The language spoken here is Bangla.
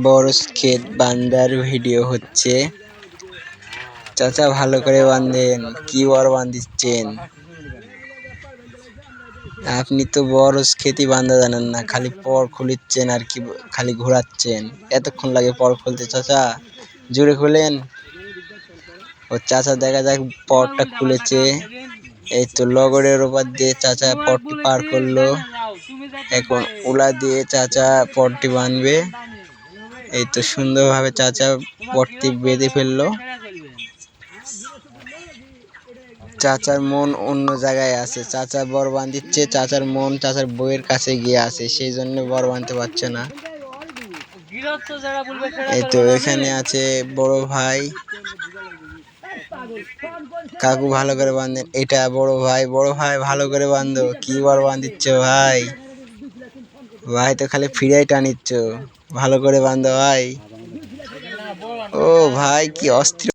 বড় ক্ষেত বান্ধার ভিডিও হচ্ছে। চাচা ভালো করে বাঁধেন, কি বড় বাঁধিচ্ছেন আপনি? তো বড় ক্ষেতই বান্ধা জানেন না, খালি পর খুলিচ্ছেন আর কি, খালি ঘোরাচ্ছেন। এতক্ষণ লাগে পর খুলতে? চাচা জোরে খুলেন। ও চাচা দেখা যাক পরটা খুলেছে। এই তো লগড়ের ওপর দিয়ে চাচা পরটি পার করলো। এখন উলা দিয়ে চাচা পরটি বাঁধবে। এই তো সুন্দরভাবে চাচা পরটি বেঁধে ফেললো। চাচার মন অন্য জায়গায় আছে, চাচা বর বাঁধিচ্ছে, চাচার মন চাচার বউয়ের কাছে গিয়ে আছে, সেই জন্য বর বাঁধতে পারছে না। এই তো এখানে আছে বড় ভাই, কাকু ভালো করে বাঁধেন। এটা বড় ভাই, বড় ভাই ভালো করে বাঁধো, কি বর বাঁধিচ্ছ ভাই? ভাই তো খালি ফিরাই টানিচ্ছ, ভালো করে বাঁধো ভাই। ও ভাই কি অস্থির।